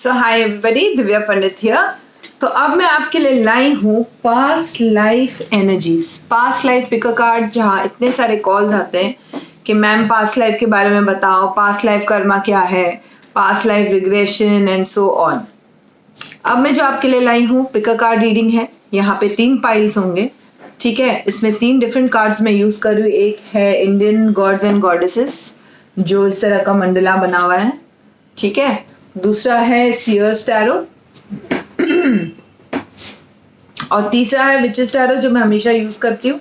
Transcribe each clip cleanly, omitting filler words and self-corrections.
So hi everybody, Divya Pandit here. तो अब मैं आपके लिए लाई हूँ past life energies. Past life picker card, जहाँ इतने सारे कॉल्स आते हैं कि मैम पास्ट लाइफ के बारे में बताओ, पास्ट लाइफ कर्मा क्या है, past life regression and so on. अब मैं जो आपके लिए लाई हूँ पिकर कार्ड रीडिंग है। यहाँ पे 3 पाइल्स होंगे, ठीक है। इसमें 3 डिफरेंट कार्ड्स मैं यूज कर रही हूँ। एक है इंडियन गॉड्स एंड गॉडेसेस, जो इस तरह का मंडला बना हुआ है, ठीक है। दूसरा है सीयर्स टैरो और तीसरा है विचेस टैरो, जो मैं हमेशा यूज करती हूँ,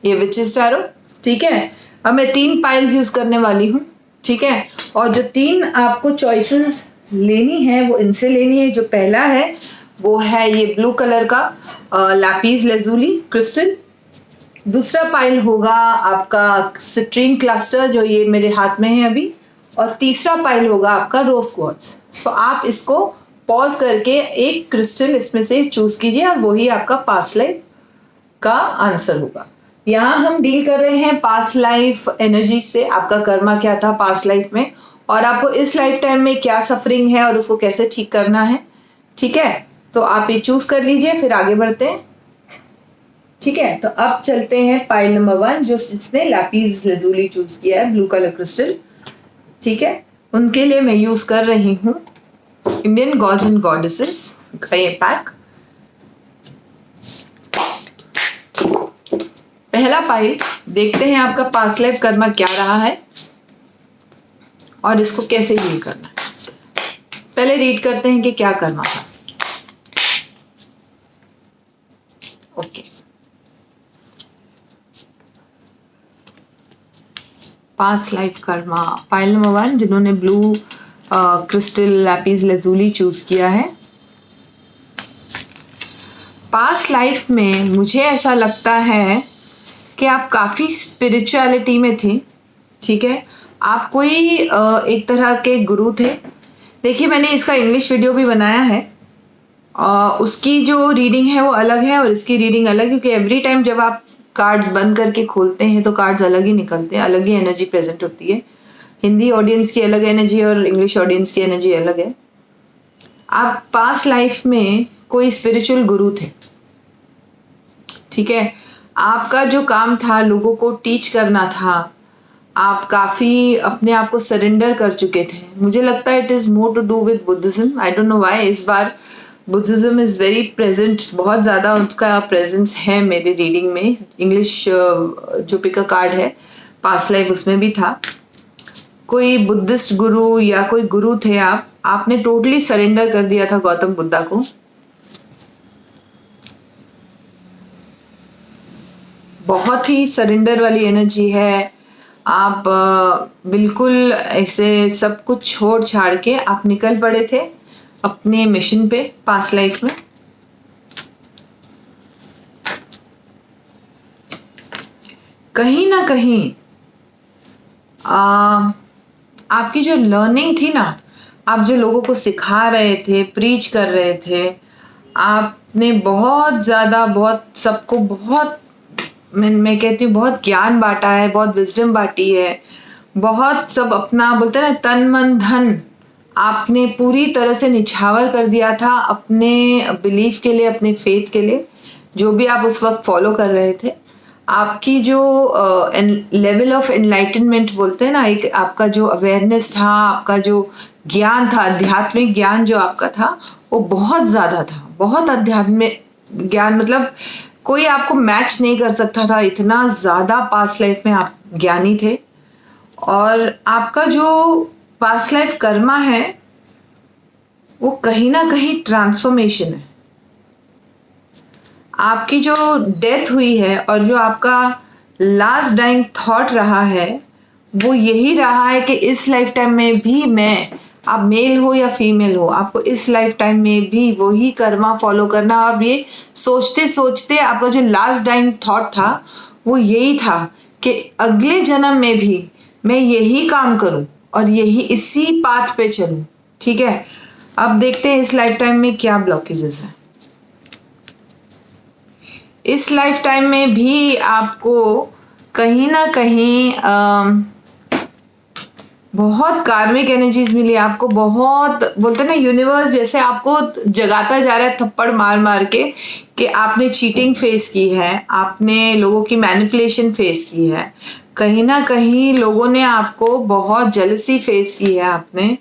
ये विचेस टैरो, ठीक है। अब मैं 3 पाइल्स यूज करने वाली हूँ, ठीक है। और जो 3 आपको चॉइसेस लेनी है वो इनसे लेनी है। जो पहला है वो है ये ब्लू कलर का लैपिस लेजुली क्रिस्टल। दूसरा पाइल होगा आपका सिट्रीन क्लस्टर, जो ये मेरे हाथ में है अभी। और तीसरा पाइल होगा आपका रोज क्वार्ट्ज। तो आप इसको पॉज करके एक क्रिस्टल इसमें से चूज कीजिए और वही आपका पास्ट लाइफ का आंसर होगा। यहाँ हम डील कर रहे हैं पास्ट लाइफ एनर्जी से। आपका कर्मा क्या था पास्ट लाइफ में और आपको इस लाइफ टाइम में क्या सफरिंग है और उसको कैसे ठीक करना है, ठीक है। तो आप ये चूज कर लीजिए, फिर आगे बढ़ते हैं, ठीक है। तो अब चलते हैं पाइल नंबर 1, जो जिसने लैपिस लेजुली चूज किया है, ब्लू कलर क्रिस्टल, ठीक है। उनके लिए मैं यूज कर रही हूँ इंडियन गॉड्स एंड गॉडेसेस का ये पैक। पहला पाइल, देखते हैं आपका पास्ट लाइफ कर्मा क्या रहा है और इसको कैसे डील करना है। पहले रीड करते हैं कि क्या कर्मा था। Okay, past life Karma pile number 1, जिन्होंने blue crystal Lapis lazuli choose किया है। पास्ट लाइफ में मुझे ऐसा लगता है कि आप काफ़ी स्पिरिचुअलिटी में थे, ठीक है। आप कोई एक तरह के गुरु थे। देखिए, मैंने इसका इंग्लिश वीडियो भी बनाया है। उसकी जो रीडिंग है वो अलग है और इसकी रीडिंग अलग, क्योंकि एवरी टाइम जब आप कार्ड्स बंद करके खोलते हैं तो कार्ड्स अलग ही निकलते हैं, अलग ही एनर्जी प्रेजेंट होती है। हिंदी ऑडियंस की अलग एनर्जी और इंग्लिश ऑडियंस की एनर्जी अलग है। आप पास्ट लाइफ में कोई स्पिरिचुअल गुरु थे, ठीक है। आपका जो काम था लोगों को टीच करना था। आप काफ़ी अपने आप को सरेंडर कर चुके थे। मुझे लगता है it is more to do with Buddhism. I don't know why इस बार बुद्धिज़्म इज़ वेरी प्रेजेंट, बहुत ज़्यादा उसका प्रेजेंस है मेरे रीडिंग में। इंग्लिश जो पिकर कार्ड है पास्ट लाइफ, उसमें भी था। कोई बुद्धिस्ट गुरु या कोई गुरु थे आप, आपने टोटली सरेंडर कर दिया था गौतम बुद्धा को। बहुत ही सरेंडर वाली एनर्जी है। आप बिल्कुल ऐसे सब कुछ छोड़ छाड़ के आप निकल पड़े थे अपने मिशन पे पास्ट लाइफ में। कहीं ना कहीं आपकी जो लर्निंग थी ना, आप जो लोगों को सिखा रहे थे, प्रीच कर रहे थे, आपने बहुत ज़्यादा, बहुत सबको, बहुत मैं कहती हूँ बहुत ज्ञान बांटा है, बहुत विजडम बांटी है, बहुत सब अपना बोलते हैं ना तन मन धन आपने पूरी तरह से निछावर कर दिया था अपने बिलीफ के लिए, अपने फेथ के लिए, जो भी आप उस वक्त फॉलो कर रहे थे। आपकी जो लेवल ऑफ एनलाइटनमेंट बोलते हैं ना, एक आपका जो अवेयरनेस था, आपका जो ज्ञान था, आध्यात्मिक ज्ञान जो आपका था, वो बहुत ज़्यादा था। बहुत आध्यात्मिक ज्ञान, मतलब कोई आपको मैच नहीं कर सकता था, इतना ज़्यादा पास्ट लाइफ में आप ज्ञानी थे। और आपका जो पास्ट लाइफ कर्मा है वो कहीं ना कहीं ट्रांसफॉर्मेशन है। आपकी जो डेथ हुई है और जो आपका लास्ट डाइंग थॉट रहा है वो यही रहा है कि इस लाइफ टाइम में भी मैं, आप मेल हो या फीमेल हो, आपको इस लाइफ टाइम में भी वही कर्मा फॉलो करना। और ये सोचते सोचते आपका जो लास्ट डाइंग थॉट था वो यही था कि अगले जन्म में भी मैं यही काम करूं और यही इसी पाथ पे चलूं, ठीक है। अब देखते हैं इस लाइफ टाइम में क्या ब्लॉकेजेस हैं। इस लाइफ टाइम में भी आपको कहीं ना कहीं बहुत कार्मिक एनर्जीज मिली आपको, बहुत बोलते हैं ना यूनिवर्स जैसे आपको जगाता जा रहा है थप्पड़ मार मार के कि आपने चीटिंग फेस की है, आपने लोगों की मैनिपुलेशन फेस की है, कहीं ना कहीं लोगों ने आपको बहुत जेलसी फेस की है,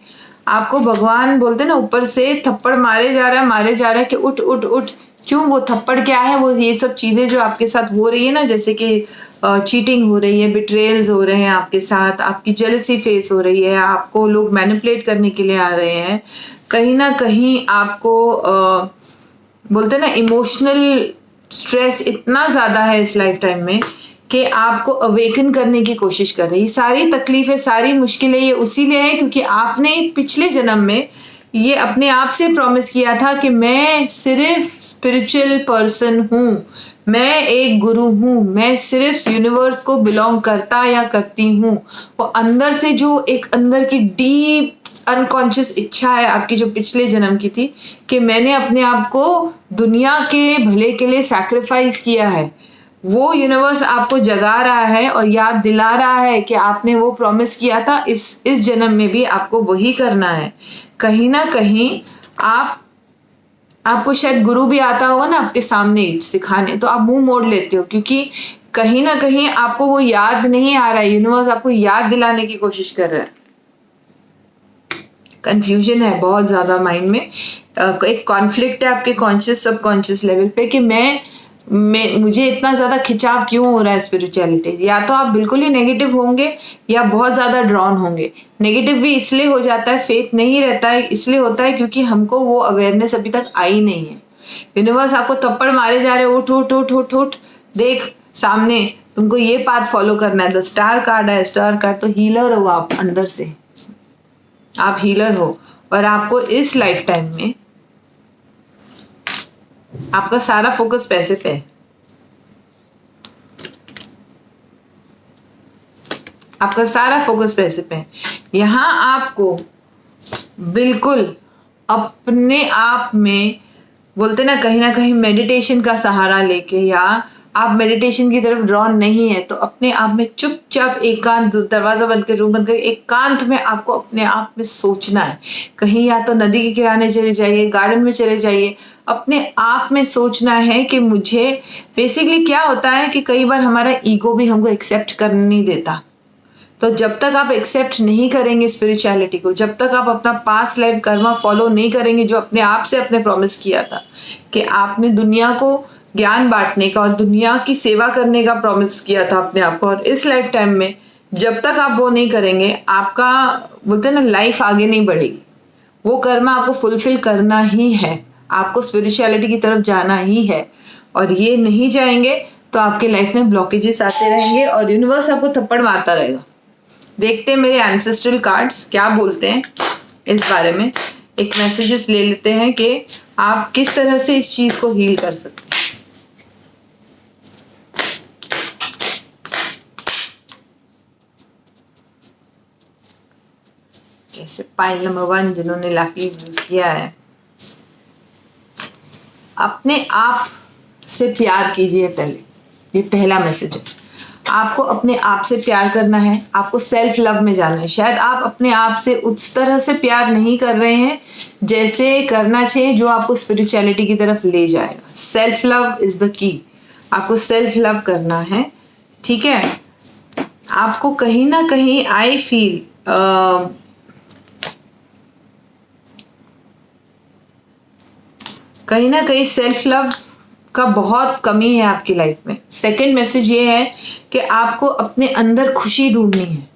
आपको भगवान बोलते हैं ना ऊपर से थप्पड़ मारे जा रहा है कि उठ उठ उठ। क्यों? वो थप्पड़ क्या है? वो ये सब चीजें जो आपके साथ हो रही है ना, जैसे कि चीटिंग हो रही है, बिट्रेयल्स हो रहे हैं आपके साथ, आपकी जेलसी फेस हो रही है, आपको लोग मैनिपुलेट करने के लिए आ रहे हैं, कहीं ना कहीं आपको बोलते हैं ना इमोशनल स्ट्रेस इतना ज़्यादा है इस लाइफ टाइम में कि आपको अवेकन करने की कोशिश कर रही है। सारी तकलीफें, सारी मुश्किलें ये उसी लिए है क्योंकि आपने पिछले जन्म में ये अपने आप से प्रॉमिस किया था कि मैं सिर्फ स्पिरिचुअल पर्सन हूँ, मैं एक गुरु हूँ, मैं सिर्फ यूनिवर्स को बिलोंग करता या करती हूँ। वो अंदर से जो एक अंदर की डीप अनकॉन्शियस इच्छा है आपकी जो पिछले जन्म की थी कि मैंने अपने आप को दुनिया के भले के लिए सैक्रिफाइस किया है, वो यूनिवर्स आपको जगा रहा है और याद दिला रहा है कि आपने वो प्रॉमिस किया था, इस जन्म में भी आपको वही करना है। कहीं ना कहीं आपको शायद गुरु भी आता होगा ना आपके सामने सिखाने, तो आप मुंह मोड़ लेते हो क्योंकि कहीं ना कहीं आपको वो याद नहीं आ रहा है, यूनिवर्स आपको याद दिलाने की कोशिश कर रहा है। कंफ्यूजन है बहुत ज्यादा माइंड में, एक कॉन्फ्लिक्ट है आपके कॉन्शियस सबकॉन्शियस लेवल पे कि मुझे इतना ज़्यादा खिंचाव क्यों हो रहा है स्पिरिचुअलिटी। या तो आप बिल्कुल ही नेगेटिव होंगे या बहुत ज़्यादा ड्रॉन होंगे। नेगेटिव भी इसलिए हो जाता है, फेथ नहीं रहता है इसलिए होता है क्योंकि हमको वो अवेयरनेस अभी तक आई नहीं है। यूनिवर्स आपको थप्पड़ मारे जा रहे, उठ उठ उठ उठ उठ, देख सामने, तुमको ये पाथ फॉलो करना है। द स्टार कार्ड है, स्टार कार्ड तो हीलर हो आप, अंदर से आप हीलर हो और आपको इस लाइफ टाइम में आपका सारा फोकस पैसे पे है। आपका सारा फोकस पैसे पे है। यहां आपको बिल्कुल अपने आप में बोलते ना कहीं मेडिटेशन का सहारा लेके, या आप मेडिटेशन की तरफ ड्रॉन नहीं है तो अपने आप में चुपचाप एकांत, दरवाजा बंद कर, रूम बंद कर, एकांत में आपको अपने आप में सोचना है। कहीं या तो नदी के किनारे चले जाइए, गार्डन में चले जाइए, अपने आप में सोचना है कि मुझे बेसिकली क्या होता है कि कई बार हमारा ईगो भी हमको एक्सेप्ट करने नहीं देता। तो जब तक आप एक्सेप्ट नहीं करेंगे स्पिरिचुअलिटी को, जब तक आप अपना पास्ट लाइफ कर्मा फॉलो नहीं करेंगे जो अपने आप से अपने प्रॉमिस किया था कि आपने दुनिया को ज्ञान बांटने का और दुनिया की सेवा करने का प्रॉमिस किया था अपने आप को, और इस लाइफ टाइम में जब तक आप वो नहीं करेंगे आपका बोलते हैं ना लाइफ आगे नहीं बढ़ेगी। वो कर्मा आपको फुलफिल करना ही है, आपको स्पिरिचुअलिटी की तरफ जाना ही है, और ये नहीं जाएंगे तो आपके लाइफ में ब्लॉकेजेस आते रहेंगे और यूनिवर्स आपको थप्पड़ मारता रहेगा। देखते हैं मेरे एंसेस्ट्रल कार्ड्स क्या बोलते हैं इस बारे में। एक मैसेजेस ले लेते हैं कि आप किस तरह से इस चीज को हील कर सकते हैं। जैसे पाइल नंबर 1 जिन्होंने लाफीज यूज किया है, अपने आप से प्यार कीजिए। पहले ये पहला मैसेज है, आपको अपने आप से प्यार करना है, आपको सेल्फ लव में जाना है। शायद आप अपने आप से उस तरह से प्यार नहीं कर रहे हैं जैसे करना चाहिए जो आपको स्पिरिचुअलिटी की तरफ ले जाएगा। Self love is the key, आपको सेल्फ लव करना है, ठीक है। आपको कहीं ना कहीं आई फील कहीं ना कहीं सेल्फ लव का बहुत कमी है आपकी लाइफ में। सेकंड मैसेज ये है कि आपको अपने अंदर खुशी ढूंढनी है।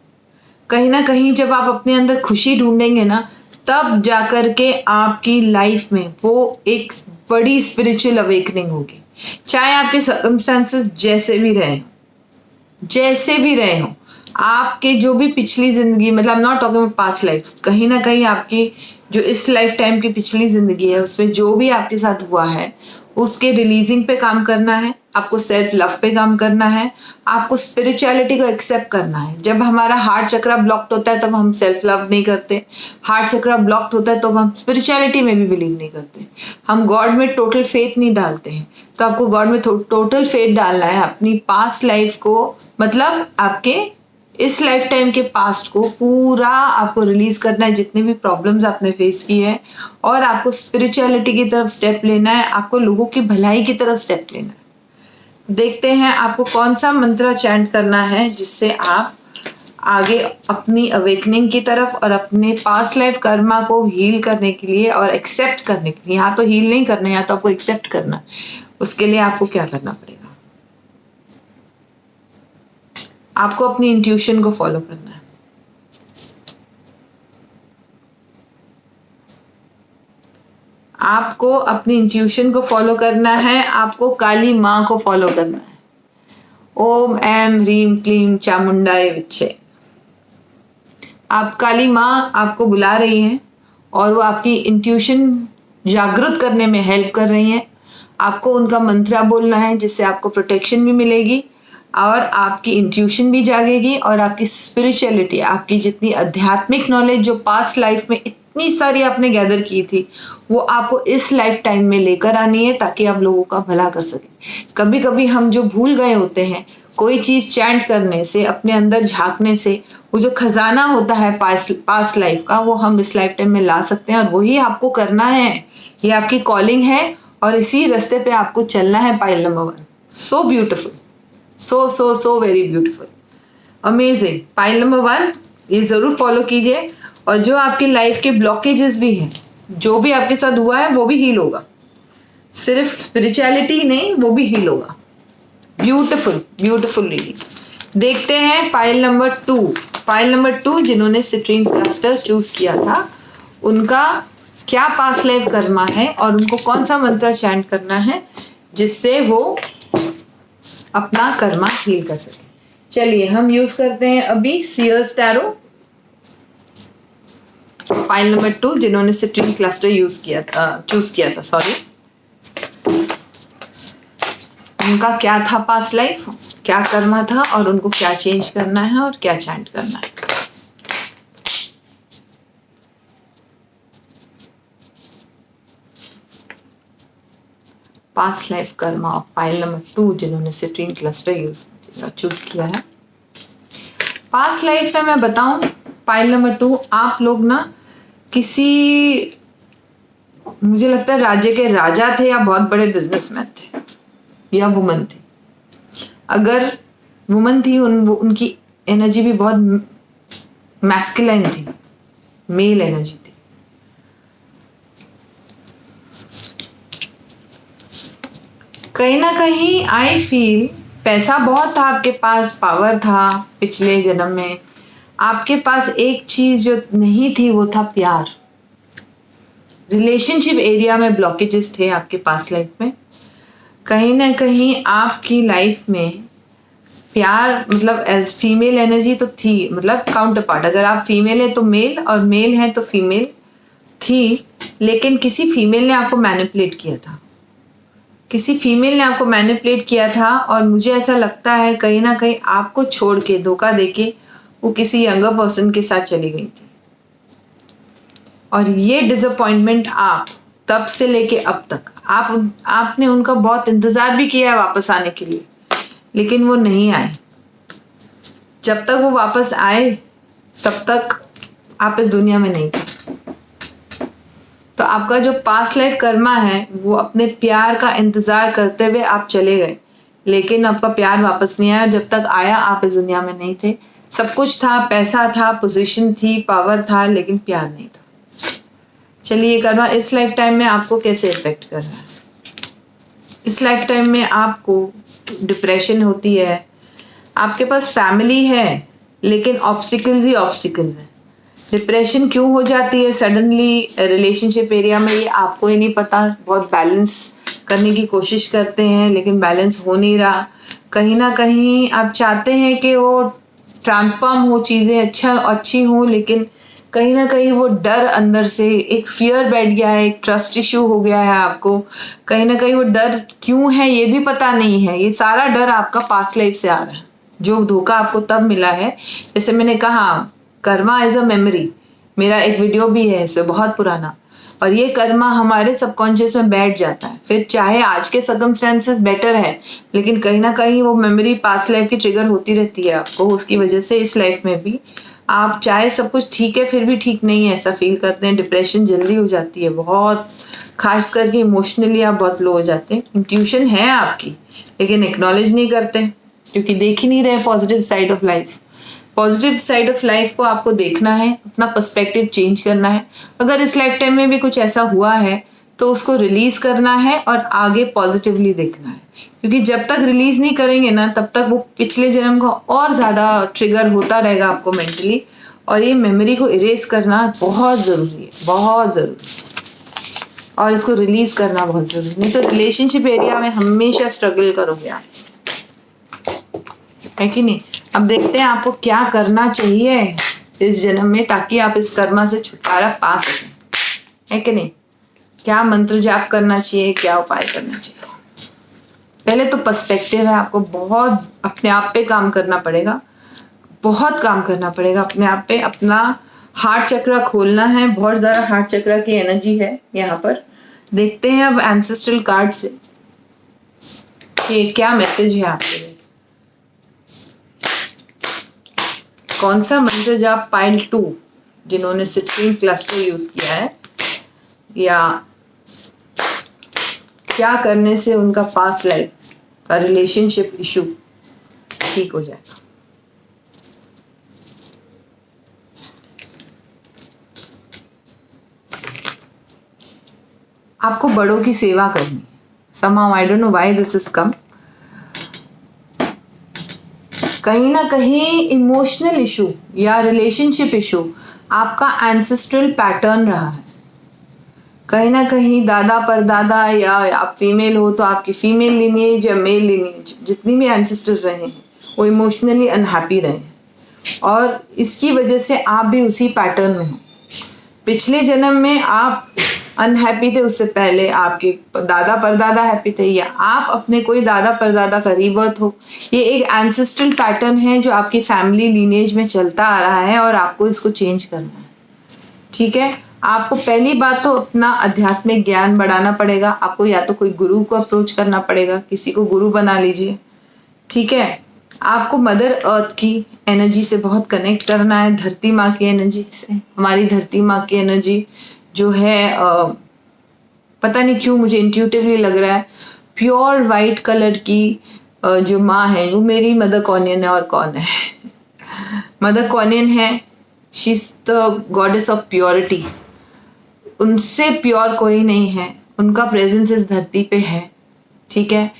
कहीं ना कहीं जब आप अपने अंदर खुशी ढूंढेंगे ना, तब जाकर के आपकी लाइफ में वो एक बड़ी स्पिरिचुअल अवेकनिंग होगी। चाहे आपके सर्कमस्टेंसेस जैसे भी रहे हो, आपके जो भी पिछली जिंदगी, मतलब not talking about past life, कहीं ना कहीं आपकी जो इस लाइफ टाइम की पिछली जिंदगी है उसमें जो भी आपके साथ हुआ है उसके रिलीजिंग पे काम करना है, आपको सेल्फ लव पे काम करना है, आपको स्पिरिचुअलिटी को एक्सेप्ट करना है। जब हमारा हार्ट चक्रा ब्लॉक्ड होता है तब हम सेल्फ लव नहीं करते, हार्ट चक्रा ब्लॉक्ड होता है तो हम स्पिरिचुअलिटी में भी बिलीव नहीं करते, हम गॉड में टोटल फेथ नहीं डालते हैं। तो आपको गॉड में टोटल फेथ डालना है, अपनी पास्ट लाइफ को, मतलब आपके इस लाइफ टाइम के पास्ट को पूरा आपको रिलीज करना है, जितने भी प्रॉब्लम्स आपने फेस की है, और आपको स्पिरिचुअलिटी की तरफ स्टेप लेना है, आपको लोगों की भलाई की तरफ स्टेप लेना है। देखते हैं आपको कौन सा मंत्र चैंट करना है जिससे आप आगे अपनी अवेकनिंग की तरफ और अपने पास्ट लाइफ कर्मा को हील करने के लिए और एक्सेप्ट करने के लिए, यहाँ तो हील नहीं करना है, यहाँ तो आपको एक्सेप्ट करना है। उसके लिए आपको क्या करना पड़ेगा? आपको अपनी इंट्यूशन को फॉलो करना है। आपको अपनी इंट्यूशन को फॉलो करना है, आपको काली माँ को फॉलो करना है। ओम ऐम ह्रीम क्लीम चामुंडाय विच्चे। आप काली माँ आपको बुला रही हैं और वो आपकी इंट्यूशन जागृत करने में हेल्प कर रही हैं। आपको उनका मंत्र बोलना है जिससे आपको प्रोटेक्शन भी मिलेगी और आपकी इंट्यूशन भी जागेगी और आपकी स्पिरिचुअलिटी, आपकी जितनी आध्यात्मिक नॉलेज जो पास्ट लाइफ में इतनी सारी आपने गैदर की थी, वो आपको इस लाइफ टाइम में लेकर आनी है ताकि आप लोगों का भला कर सकें। कभी कभी हम जो भूल गए होते हैं, कोई चीज़ चैंट करने से, अपने अंदर झांकने से, वो जो खजाना होता है पास्ट लाइफ का, वो हम इस लाइफ टाइम में ला सकते हैं और वही आपको करना है। ये आपकी कॉलिंग है और इसी रास्ते पे आपको चलना है। Pile number 1, so beautiful, so very beautiful, amazing. Pile number 1 ये ज़रूर फॉलो कीजिए और जो आपकी लाइफ के ब्लॉकेजेस भी हैं, जो भी आपके साथ हुआ है वो भी हील होगा। सिर्फ स्पिरिचुअलिटी नहीं, वो भी हील होगा। Beautiful beautiful reading. देखते हैं पाइल नंबर 2। पाइल नंबर 2 जिन्होंने सिट्रीन क्लस्टर चूज किया था, उनका क्या पास्ट लाइफ कर्मा है और उनको कौन सा मंत्र चैंट करना है जिससे वो अपना कर्मा हील कर सके। चलिए हम यूज करते हैं अभी सीयर्स टैरो। पाइल नंबर 2 जिन्होंने सिट्रीन क्लस्टर चूज किया था, सॉरी, उनका क्या था पास्ट लाइफ, क्या कर्मा था और उनको क्या चेंज करना है और क्या चैंट करना है। Past life Karma of pile number 2 जिन्होंने सिट्रीन क्लस्टर चूज किया है। पास्ट लाइफ में मैं बताऊं, पाइल नंबर 2 आप लोग ना किसी, मुझे लगता है राज्य के राजा थे या बहुत बड़े बिजनेसमैन थे या वुमन थी। अगर वुमन थी, उनकी एनर्जी भी बहुत मैस्कुलाइन थी, मेल एनर्जी थी। कहीं ना कहीं आई फील पैसा बहुत था आपके पास, पावर था पिछले जन्म में। आपके पास एक चीज जो नहीं थी वो था प्यार। रिलेशनशिप एरिया में ब्लॉकेजेस थे आपके पास लाइफ में। कहीं ना कहीं आपकी लाइफ में प्यार, मतलब एज फीमेल एनर्जी तो थी, मतलब काउंटर पार्ट, अगर आप फीमेल है तो मेल और मेल है तो फीमेल थी, लेकिन किसी फीमेल ने आपको मैनिपुलेट किया था, किसी फीमेल ने आपको मैनिपुलेट किया था और मुझे ऐसा लगता है कहीं ना कहीं आपको छोड़ के, धोखा देके वो किसी यंगर पर्सन के साथ चली गई थी। और ये डिसअपॉइंटमेंट आप तब से लेके अब तक आपने उनका बहुत इंतजार भी किया है वापस आने के लिए, लेकिन वो नहीं आए। जब तक वो वापस आए तब तक आप इस दुनिया में नहीं थे। तो आपका जो पास्ट लाइफ कर्मा है वो अपने प्यार का इंतजार करते हुए आप चले गए, लेकिन आपका प्यार वापस नहीं आया। जब तक आया आप इस दुनिया में नहीं थे। सब कुछ था, पैसा था, पोजीशन थी, पावर था, लेकिन प्यार नहीं था। चलिए ये कर्मा इस लाइफ टाइम में आपको कैसे इफेक्ट कर रहा है। इस लाइफ टाइम में आपको डिप्रेशन होती है, आपके पास फैमिली है लेकिन ऑब्स्टिकल्स ही ऑब्स्टिकल्स हैं। डिप्रेशन क्यों हो जाती है सडनली रिलेशनशिप एरिया में, ये आपको ही नहीं पता। बहुत बैलेंस करने की कोशिश करते हैं लेकिन बैलेंस हो नहीं रहा। कहीं ना कहीं आप चाहते हैं कि वो ट्रांसफॉर्म हो, चीज़ें अच्छी हो, लेकिन कहीं ना कहीं वो डर अंदर से, एक फियर बैठ गया है, एक ट्रस्ट इशू हो गया है आपको। कहीं ना कहीं वो डर क्यों है ये भी पता नहीं है। ये सारा डर आपका पास्ट लाइफ से आ रहा है, जो धोखा आपको तब मिला है। जैसे मैंने कहा, कर्मा एज अ मेमोरी, मेरा एक वीडियो भी है इस पर बहुत पुराना। और ये कर्मा हमारे सबकॉन्शियस में बैठ जाता है। फिर चाहे आज के सर्कमस्टेंसेस बेटर है, लेकिन कहीं ना कहीं वो मेमोरी पास्ट लाइफ की ट्रिगर होती रहती है आपको, उसकी वजह से इस लाइफ में भी आप चाहे सब कुछ ठीक है फिर भी ठीक नहीं है ऐसा फील करते हैं। डिप्रेशन जल्दी हो जाती है बहुत, खास करके इमोशनली आप बहुत लो हो जाते हैं। इंट्यूशन है आपकी, लेकिन एक्नॉलेज नहीं करते क्योंकि देख ही नहीं रहे positive side of life. Positive side of life को आपको देखना है, अपना पर्सपेक्टिव चेंज करना है। अगर इस लाइफ टाइम में भी कुछ ऐसा हुआ है तो उसको रिलीज करना है और आगे पॉजिटिवली देखना है, क्योंकि जब तक रिलीज नहीं करेंगे ना तब तक वो पिछले जन्म का और ज़्यादा ट्रिगर होता रहेगा आपको मेंटली, और ये मेमोरी को इरेज करना बहुत ज़रूरी है, बहुत ज़रूरी, और इसको रिलीज करना बहुत ज़रूरी, नहीं तो रिलेशनशिप एरिया में हमेशा स्ट्रगल करोगे आप, है कि नहीं। अब देखते हैं आपको क्या करना चाहिए इस जन्म में ताकि आप इस कर्मा से छुटकारा पा सकें, है कि नहीं। क्या मंत्र जाप करना चाहिए, क्या उपाय करना चाहिए। पहले तो पर्सपेक्टिव है, आपको बहुत अपने आप पे काम करना पड़ेगा, बहुत काम करना पड़ेगा अपने आप पे। अपना हार्ट चक्र खोलना है, बहुत ज़्यादा हार्ट चक्र की एनर्जी है यहाँ पर। देखते हैं अब एंसेस्ट्रल कार्ड से कि क्या मैसेज है आपके लिए। कौन सा मंत्र जाप पाइल 2 जिन्होंने सिट्रीन क्लस्टर यूज किया है, या क्या करने से उनका पास्ट लाइफ का रिलेशनशिप इशू ठीक हो जाएगा। आपको बड़ों की सेवा करनी है। somehow I don't know why this is come। कहीं ना कहीं इमोशनल इशू या रिलेशनशिप इशू आपका एंसेस्ट्रल पैटर्न रहा है। कहीं ना कहीं दादा परदादा, या आप फीमेल हो तो आपकी फीमेल लिनिएज या मेल लिनिएज, जितनी भी एंसेस्टर रहे हैं वो इमोशनली अनहैप्पी रहे हैं, और इसकी वजह से आप भी उसी पैटर्न में हो। पिछले जन्म में आप अनहैप्पी थे, उससे पहले आपके दादा परदादा हैप्पी थे, या आप अपने कोई दादा परदादा का रीबर्थ हो। ये एक एंसेस्ट्रल पैटर्न है जो आपकी फैमिली लीनेज में चलता आ रहा है और आपको इसको चेंज करना है, ठीक है। आपको पहली बात तो अपना आध्यात्मिक ज्ञान बढ़ाना पड़ेगा। आपको या तो कोई गुरु को अप्रोच करना पड़ेगा, किसी को गुरु बना लीजिए, ठीक है। आपको मदर अर्थ की एनर्जी से बहुत कनेक्ट करना है, धरती माँ की एनर्जी से। हमारी धरती माँ की एनर्जी जो है पता नहीं क्यों मुझे इंट्यूटिवली लग रहा है प्योर वाइट कलर की जो माँ है वो मेरी मदर कौनियन है। और कौन है मदर कौनियन है, she is the goddess of purity. उनसे प्योर कोई नहीं है, उनका प्रेजेंस इस धरती पे है, ठीक है।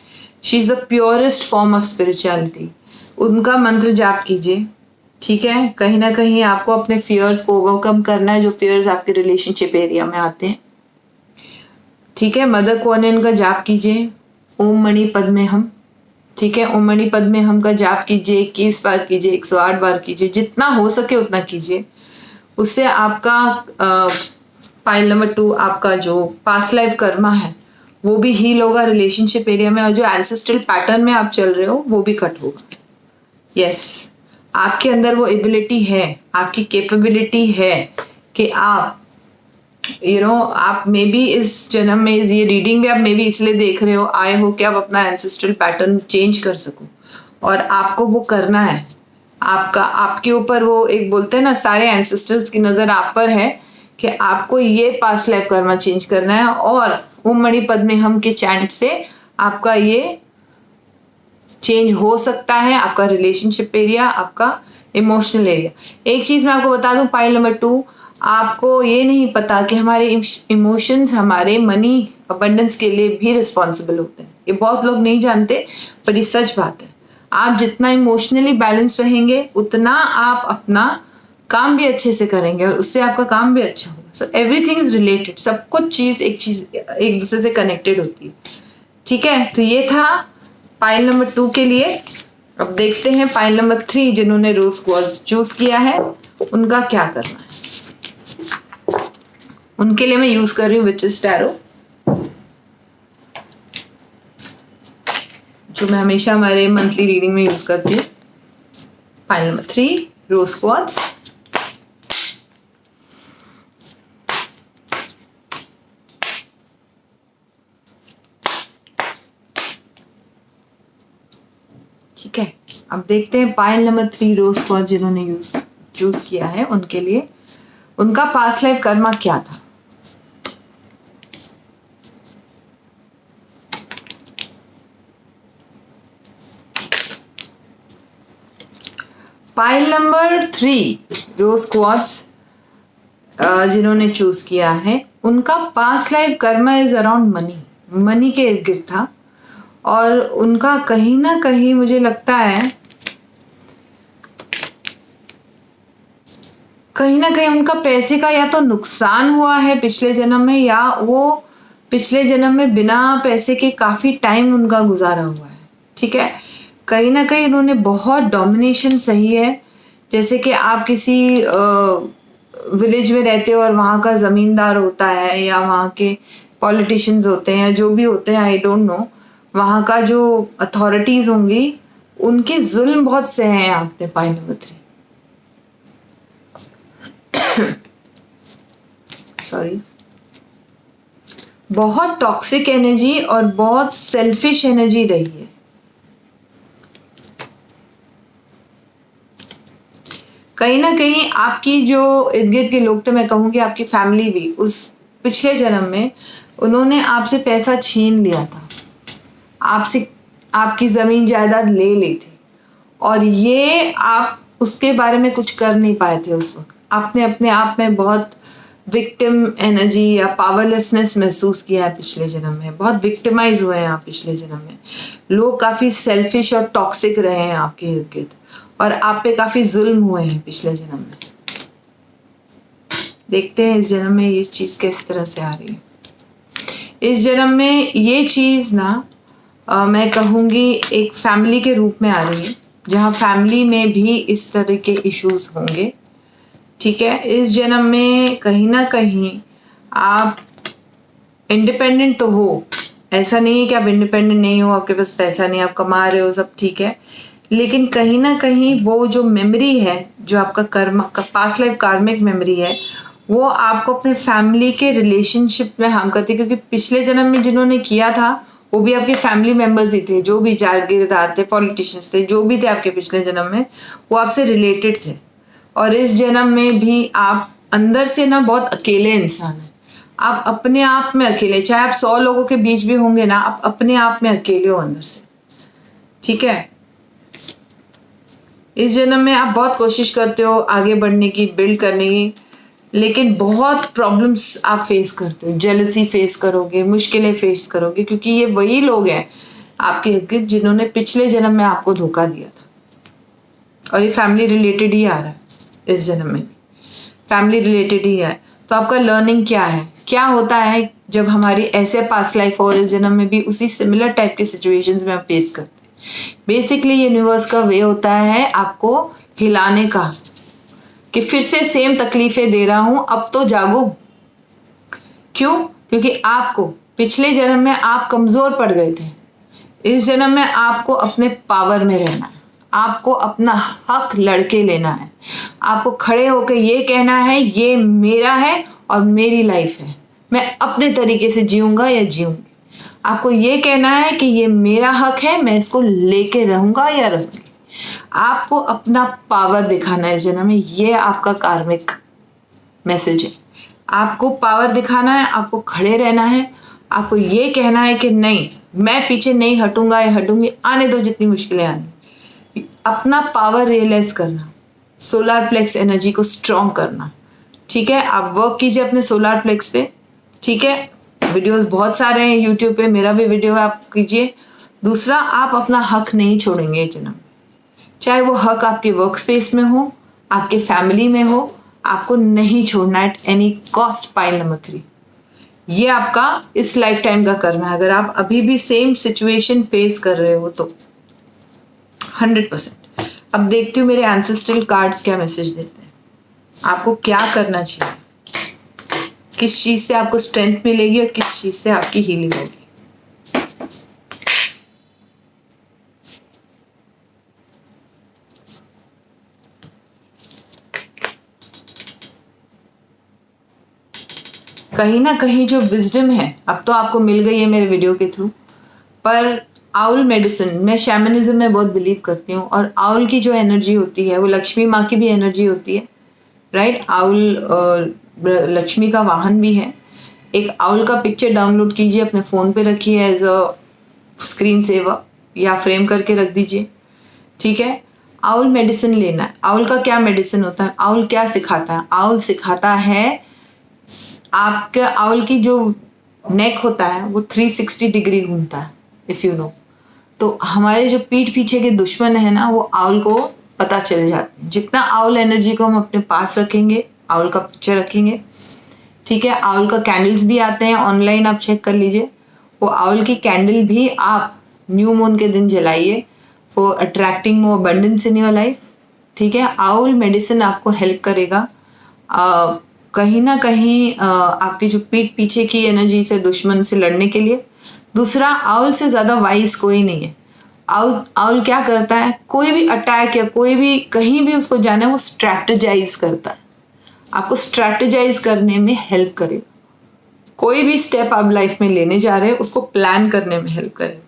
She is the purest form of spirituality. उनका मंत्र जाप कीजिए, ठीक है। कहीं ना कहीं आपको अपने फियर्स को ओवरकम करना है, जो फियर्स आपके रिलेशनशिप एरिया में आते हैं, ठीक है। मदर कौनियन का जाप कीजिए, ओम मणि पद्मे हम, ठीक है। ओम मणि पद्मे हम का जाप कीजिए, 21 बार कीजिए, 108 बार कीजिए, जितना हो सके उतना कीजिए। उससे आपका पाइल नंबर 2 आपका जो पास्ट लाइफ कर्मा है वो भी हील होगा रिलेशनशिप एरिया में, और जो एंसेस्ट्रल पैटर्न में आप चल रहे हो वो भी कट होगा। यस, आपके अंदर वो एबिलिटी है, आपकी कैपेबिलिटी है कि आप आप मे बी इस जन्म में, ये रीडिंग भी आप मे बी इसलिए देख रहे हो, आए हो कि आप अपना एंसेस्ट्रल पैटर्न चेंज कर सको, और आपको वो करना है। आपके ऊपर वो एक बोलते हैं ना, सारे एंसेस्टर्स की नज़र आप पर है कि आपको ये पास्ट लाइफ कर्मा चेंज करना है, और ओम मणि पद्मे हम के चैंट से आपका ये चेंज हो सकता है, आपका रिलेशनशिप एरिया, आपका इमोशनल एरिया। एक चीज़ मैं आपको बता दूं, पाइल नंबर 2, आपको ये नहीं पता कि हमारे इमोशंस हमारे मनी अबंडेंस के लिए भी रिस्पॉन्सिबल होते हैं। ये बहुत लोग नहीं जानते, पर ये सच बात है। आप जितना इमोशनली बैलेंस रहेंगे उतना आप अपना काम भी अच्छे से करेंगे, और उससे आपका काम भी अच्छा होगा। सो एवरीथिंग इज रिलेटेड, सब कुछ चीज़ एक दूसरे से कनेक्टेड होती है, ठीक है। तो ये था पाइल नंबर 2 के लिए। अब देखते हैं पाइल नंबर 3 जिन्होंने रोज क्वार्ट्ज चूज किया है उनका क्या करना है। उनके लिए मैं यूज कर रही हूँ विचेस टैरो, जो मैं हमेशा हमारे मंथली रीडिंग में यूज करती हूँ। पाइल नंबर 3 रोज क्वार्ट्ज। ठीक है, अब देखते हैं पाइल नंबर 3 रोज क्वार्ट्ज जिन्होंने चूज किया है उनके लिए उनका पास्ट लाइफ कर्मा क्या था। पाइल नंबर 3 रोज क्वार्ट्ज जिन्होंने चूज किया है उनका past life Karma is around money के इर्द गिर्द था। और उनका कहीं ना कहीं मुझे लगता है कहीं ना कहीं उनका पैसे का या तो नुकसान हुआ है पिछले जन्म में, या वो पिछले जन्म में बिना पैसे के काफी टाइम उनका गुजारा हुआ है। ठीक है, कहीं ना कहीं उन्होंने बहुत डोमिनेशन सही है। जैसे कि आप किसी विलेज में रहते हो और वहाँ का जमींदार होता है या वहाँ के पॉलिटिशियंस होते हैं, जो भी होते हैं, आई डोंट नो, वहाँ का जो अथॉरिटीज होंगी उनके जुल्म बहुत सहे हैं आपने पाइल नंबर 3। सॉरी, बहुत टॉक्सिक एनर्जी और बहुत सेल्फिश एनर्जी रही है। कहीं ना कहीं आपकी जो इर्द गिर्द के लोग, तो मैं कहूँगी आपकी फैमिली भी, उस पिछले जन्म में उन्होंने आपसे पैसा छीन लिया था, आपसे आपकी ज़मीन जायदाद ले ली थी, और ये आप उसके बारे में कुछ कर नहीं पाए थे उस वक्त। आपने अपने आप में बहुत विक्टिम एनर्जी या पावरलेसनेस महसूस किया है पिछले जन्म में, बहुत विक्टिमाइज हुए हैं आप पिछले जन्म में। लोग काफ़ी सेल्फिश और टॉक्सिक रहे हैं आपके इर्द गिर्द और आप पे काफ़ी जुल्म हुए हैं पिछले जन्म में। देखते हैं इस जन्म में ये चीज़ किस तरह से आ रही है। इस जन्म में ये चीज़ ना मैं कहूँगी एक फैमिली के रूप में आ रही है, जहाँ फैमिली में भी इस तरह के इश्यूज होंगे। ठीक है, इस जन्म में कहीं ना कहीं आप इंडिपेंडेंट तो हो, ऐसा नहीं है कि आप इंडिपेंडेंट नहीं हो, आपके पास पैसा नहीं, आप कमा रहे हो, सब ठीक है, लेकिन कहीं ना कहीं वो जो मेमोरी है, जो आपका कर्म का पास्ट लाइफ कार्मिक मेमोरी है, वो आपको अपने फैमिली के रिलेशनशिप में हार्म करती है। क्योंकि पिछले जन्म में जिन्होंने किया था वो भी आपके फैमिली मेंबर्स ही थे, जो भी जागीरदार थे, पॉलिटिशियंस थे, जो भी थे आपके पिछले जन्म में, वो आपसे रिलेटेड थे। और इस जन्म में भी आप अंदर से ना बहुत अकेले इंसान हैं, आप अपने आप में अकेले, चाहे आप 100 लोगों के बीच भी होंगे ना, आप अपने आप में अकेले हो अंदर से। ठीक है, इस जन्म में आप बहुत कोशिश करते हो आगे बढ़ने की, बिल्ड करने की, लेकिन बहुत प्रॉब्लम्स आप फेस करते हो, जेलसी फेस करोगे, मुश्किलें फेस करोगे, क्योंकि ये वही लोग हैं आपके इर्द गिर्द जिन्होंने पिछले जन्म में आपको धोखा दिया था। और ये फैमिली रिलेटेड ही आ रहा है, इस जन्म में फैमिली रिलेटेड ही है। तो आपका लर्निंग क्या है, क्या होता है जब हमारी ऐसे पास्ट लाइफ और इस जन्म में भी उसी सिमिलर टाइप के सिचुएशंस में हम फेस करते हैं। बेसिकली यूनिवर्स का वे होता है आपको हिलाने का, कि फिर से सेम तकलीफें दे रहा हूं, अब तो जागो। क्यों? क्योंकि आपको पिछले जन्म में आप कमजोर पड़ गए थे, इस जन्म में आपको अपने पावर में रहना है, आपको अपना हक लड़के लेना है, आपको खड़े होकर ये कहना है ये मेरा है और मेरी लाइफ है, मैं अपने तरीके से जीऊंगा या जीऊंगी। आपको ये कहना है कि ये मेरा हक है, मैं इसको लेके रहूंगा या रहूंगी। आपको अपना पावर दिखाना है इस जन्म में, ये आपका कार्मिक मैसेज है। आपको पावर दिखाना है, आपको खड़े रहना है, आपको ये कहना है कि नहीं, मैं पीछे नहीं हटूंगा या हटूंगी, आने दो जितनी मुश्किलें आनी। अपना पावर रियलाइज करना, सोलर प्लेक्स एनर्जी को स्ट्रॉन्ग करना। ठीक है, आप वर्क कीजिए अपने सोलर प्लेक्स पे। ठीक है, वीडियोस बहुत सारे हैं यूट्यूब पे, मेरा भी वीडियो है, आप कीजिए। दूसरा, आप अपना हक नहीं छोड़ेंगे इस जन्म, चाहे वो हक आपके वर्क स्पेस में हो, आपके फैमिली में हो, आपको नहीं छोड़ना at any cost. Pile number 3, ये आपका इस लाइफ टाइम का करना है। अगर आप अभी भी सेम सिचुएशन फेस कर रहे हो तो 100%। अब देखती हूँ मेरे एंसेस्ट्रल कार्ड्स क्या मैसेज देते हैं, आपको क्या करना चाहिए, किस चीज़ से आपको स्ट्रेंथ मिलेगी और किस चीज़ से आपकी हीलिंग होगी। कहीं ना कहीं जो विजडम है अब तो आपको मिल गई है मेरे वीडियो के थ्रू, पर आउल मेडिसिन, मैं शैमनिज्म में बहुत बिलीव करती हूँ और आउल की जो एनर्जी होती है वो लक्ष्मी माँ की भी एनर्जी होती है, राइट। आउल लक्ष्मी का वाहन भी है। एक आउल का पिक्चर डाउनलोड कीजिए, अपने फ़ोन पे रखिए एज अ स्क्रीन सेवर या फ्रेम करके रख दीजिए, ठीक है। आउल मेडिसिन लेना है। आउल का क्या मेडिसिन होता है, आउल क्या सिखाता है? आउल सिखाता है आपके आउल की जो नेक होता है वो 360 डिग्री घूमता है, इफ़ यू नो। तो हमारे जो पीठ पीछे के दुश्मन है ना, वो आउल को पता चल जाते हैं। जितना आउल एनर्जी को हम अपने पास रखेंगे, आउल का पिक्चर रखेंगे, ठीक है। आउल का कैंडल्स भी आते हैं ऑनलाइन, आप चेक कर लीजिए। वो आउल की कैंडल भी आप न्यू मून के दिन जलाइए for attracting more abundance in your life, ठीक है। आउल मेडिसिन आपको हेल्प करेगा कहीं ना कहीं आपकी जो पीठ पीछे की एनर्जी से, दुश्मन से लड़ने के लिए। दूसरा, आउल से ज़्यादा वाइज कोई नहीं है। आउल क्या करता है, कोई भी अटैक या कोई भी कहीं भी उसको जाना है वो स्ट्रैटेजाइज करता है, आपको स्ट्रैटेजाइज करने में हेल्प करेगा। कोई भी स्टेप आप लाइफ में लेने जा रहे हैं उसको प्लान करने में हेल्प करेगा।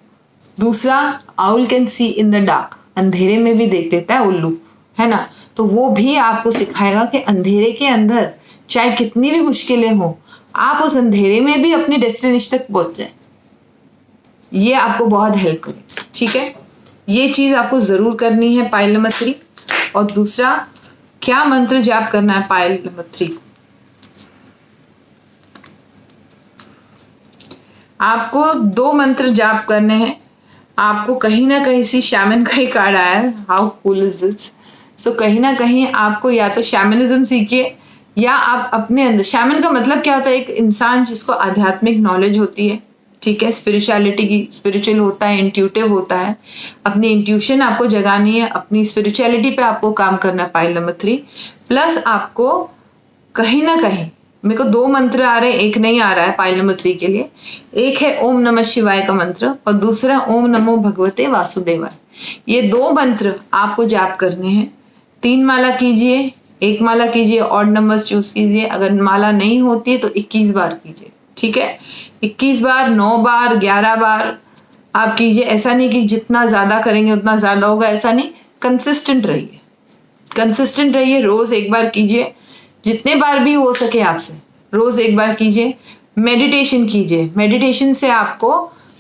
दूसरा, owl can see in the dark, अंधेरे में भी देख लेता है उल्लू, है ना। तो वो भी आपको सिखाएगा कि अंधेरे के अंदर चाहे कितनी भी मुश्किलें हो, आप उस अंधेरे में भी अपनी डेस्टिनेशन तक पहुंच जाए। ये आपको बहुत हेल्प करेगा, ठीक है। ये चीज़ आपको ज़रूर करनी है पायल नंबर 3। और दूसरा, क्या मंत्र जाप करना है पायल नंबर 3? आपको 2 मंत्र जाप करने हैं। आपको कहीं ना कहीं सी शैमन का ही कार्ड आया है, हाउ कूल इज दिस। सो कहीं ना कहीं आपको या तो शैमनिज्म सीखिए या आप अपने अंदर, शैमन का मतलब क्या होता है, एक इंसान जिसको आध्यात्मिक नॉलेज होती है, ठीक है, स्पिरिचुअलिटी की, स्पिरिचुअल होता है, इंट्यूटिव होता है। अपनी इंट्यूशन आपको जगानी है, अपनी स्पिरिचुअलिटी पे आपको काम करना है पाइल नंबर 3। प्लस आपको कहीं ना कहीं, मेरे को 2 मंत्र आ रहे हैं, एक नहीं आ रहा है पाइल नंबर 3 के लिए। एक है ओम नमः शिवाय का मंत्र और दूसरा ओम नमो भगवते वासुदेवाय। ये 2 मंत्र आपको जाप करने हैं। 3 माला कीजिए, 1 माला कीजिए, ऑड नंबर्स चूज कीजिए। अगर माला नहीं होती है तो 21 बार कीजिए, ठीक है। 21 बार, 9 बार, 11 बार आप कीजिए। ऐसा नहीं कि जितना ज़्यादा करेंगे उतना ज़्यादा होगा, ऐसा नहीं। कंसिस्टेंट रहिए, कंसिस्टेंट रहिए। रोज़ 1 बार कीजिए, जितने बार भी हो सके आपसे, रोज़ 1 बार कीजिए। मेडिटेशन कीजिए, मेडिटेशन से आपको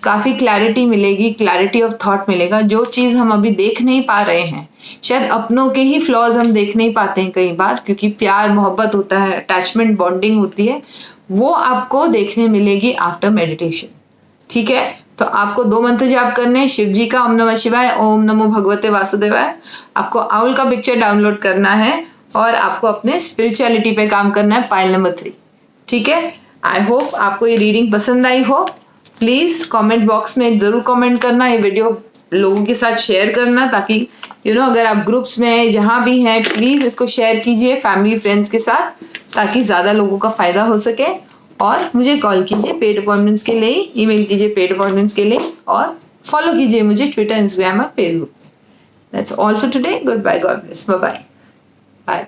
काफ़ी क्लैरिटी मिलेगी, क्लैरिटी ऑफ थॉट मिलेगा। जो चीज़ हम अभी देख नहीं पा रहे हैं, शायद अपनों के ही फ्लॉज हम देख नहीं पाते हैं कई बार, क्योंकि प्यार मोहब्बत होता है, अटैचमेंट बॉन्डिंग होती है, वो आपको देखने मिलेगी आफ्टर मेडिटेशन, ठीक है। तो आपको 2 मंत्र जाप करने हैं, शिव जी का ओम नमः शिवाय, ओम नमो भगवते वासुदेवाय। आपको आउल का पिक्चर डाउनलोड करना है और आपको अपने स्पिरिचुअलिटी पे काम करना है पाइल नंबर 3, ठीक है। आई होप आपको ये रीडिंग पसंद आई हो। प्लीज़ कमेंट बॉक्स में ज़रूर कमेंट करना, ये वीडियो लोगों के साथ शेयर करना, ताकि अगर आप ग्रुप्स में जहाँ भी हैं, प्लीज़ इसको शेयर कीजिए फैमिली फ्रेंड्स के साथ, ताकि ज़्यादा लोगों का फ़ायदा हो सके। और मुझे कॉल कीजिए पेड अपॉइंटमेंट्स के लिए, ईमेल कीजिए पेड अपॉइंटमेंट्स के लिए, और फॉलो कीजिए मुझे ट्विटर, इंस्टाग्राम और फेसबुक पे। That's all for today. Goodbye, God bless, bye bye.